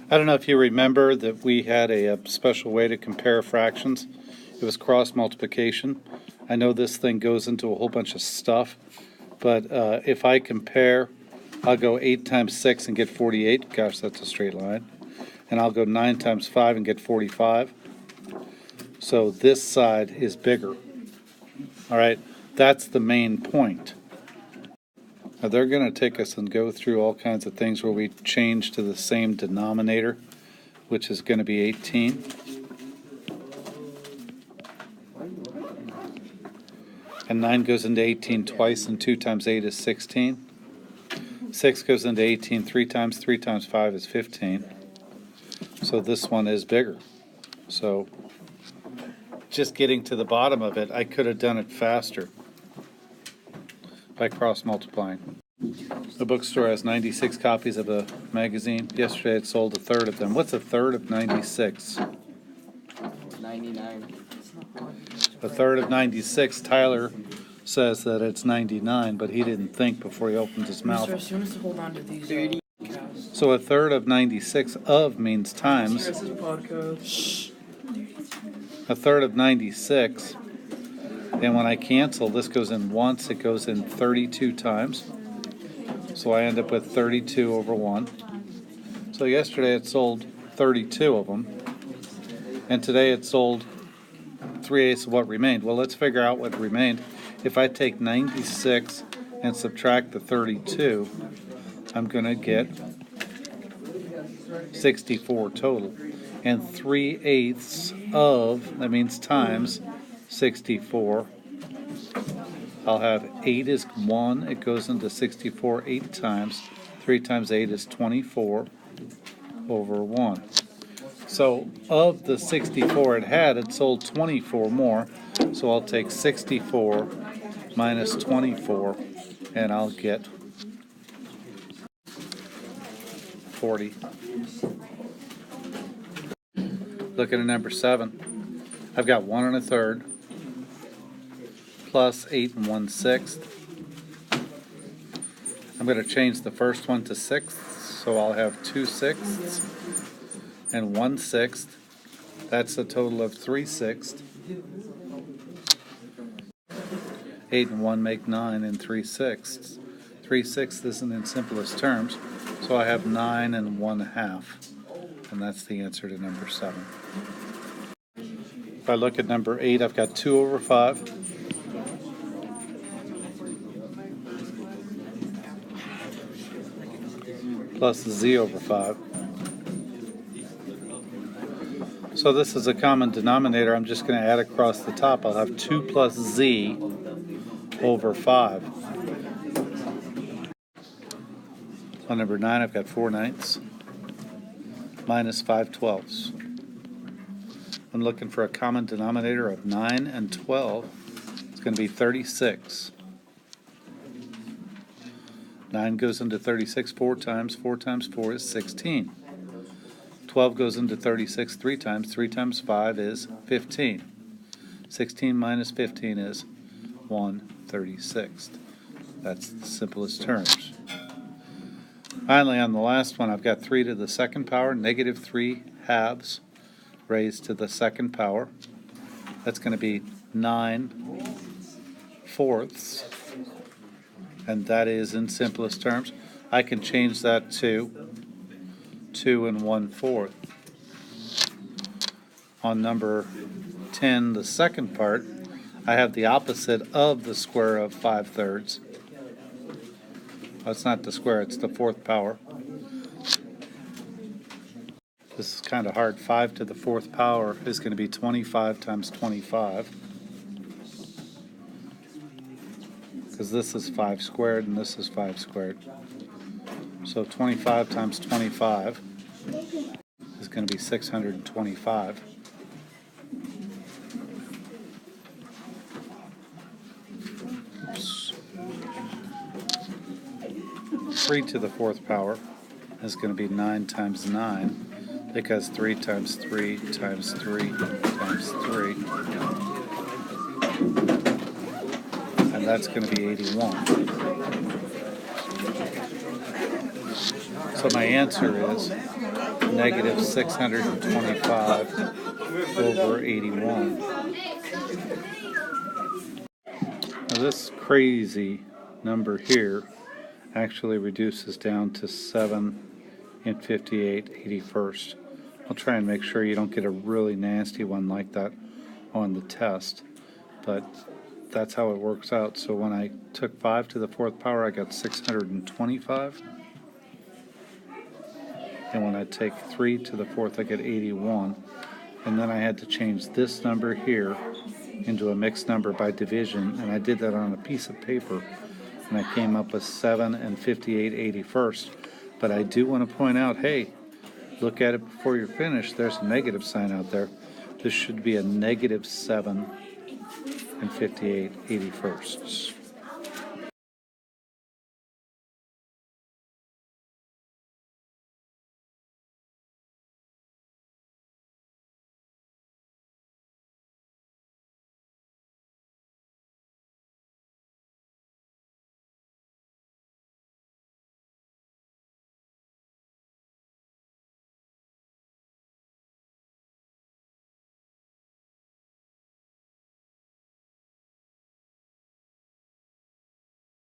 I don't know if you remember that we had a special way to compare fractions. It was cross multiplication. I know this thing goes into a whole bunch of stuff, but if I compare, I'll go 8 times 6 and get 48. Gosh, that's a straight line. And I'll go 9 times 5 and get 45. So this side is bigger. All right, that's the main point. Now they're going to take us and go through all kinds of things where we change to the same denominator, which is going to be 18. And 9 goes into 18 twice, and 2 times 8 is 16. 6 goes into 18 3 times. 3 times 5 is 15. So this one is bigger. So just getting to the bottom of it, I could have done it faster by cross multiplying. The bookstore has 96 copies of a magazine. Yesterday it sold a third of them. What's a third of 96? 99. A third of 96. Tyler says that it's 99, but he didn't think before he opened his mouth. Mr. Assume to hold on to these. 30. So a third of 96 of means times. This is podcast. A third of 96. And when I cancel, this goes in once, it goes in 32 times. So I end up with 32 over 1. So yesterday it sold 32 of them. And today it sold 3/8 of what remained. Well, let's figure out what remained. If I take 96 and subtract the 32, I'm going to get 64 total. And 3/8 of, that means times 64. I'll have 8 is 1. It goes into 64 8 times. 3 times 8 is 24 over 1. So of the 64 it had, it sold 24 more. So I'll take 64 minus 24, and I'll get 40. Looking at number 7. I've got 1 1/3 plus 8 1/6. I'm going to change the first one to sixths, so I'll have 2 sixths and 1/6. That's a total of 3 sixths. 8 and 1 make 9 and 3 sixths. 3 sixths isn't in simplest terms, so I have 9 and 1/2. And that's the answer to number 7. If I look at number 8, I've got 2 over 5. Plus z over 5. So this is a common denominator. I'm just going to add across the top. I'll have 2 plus z over 5. On number 9, I've got 4/9 minus 5/12. I'm looking for a common denominator of 9 and 12. It's going to be 36. 9 goes into 36 4 times. 4 times 4 is 16. 12 goes into 36 3 times. 3 times 5 is 15. 16 minus 15 is 1/36. That's the simplest terms. Finally, on the last one, I've got 3 to the second power, negative 3 halves raised to the second power. That's going to be 9/4. And that is in simplest terms. I can change that to 2 and 1/4. On number 10, the second part, I have the opposite of the square of 5/3. Oh, it's not the square, it's the 4th power. This is kind of hard. 5 to the 4th power is going to be 25 times 25. Because this is 5 squared and this is 5 squared. So 25 times 25 is going to be 625. Oops. 3 to the 4th power is going to be 9 times 9, because 3 times 3 times 3 times 3. And that's going to be 81. So my answer is negative 625 over 81. Now this crazy number here actually reduces down to 7 and 58/81. I'll try and make sure you don't get a really nasty one like that on the test, but that's how it works out. So when I took 5 to the 4th power, I got 625. And when I take 3 to the 4th, I get 81. And then I had to change this number here into a mixed number by division, and I did that on a piece of paper, and I came up with 7 and 58/81. But I do want to point out, hey, look at it before you're finished. There's a negative sign out there. This should be a negative 7 and 58/81.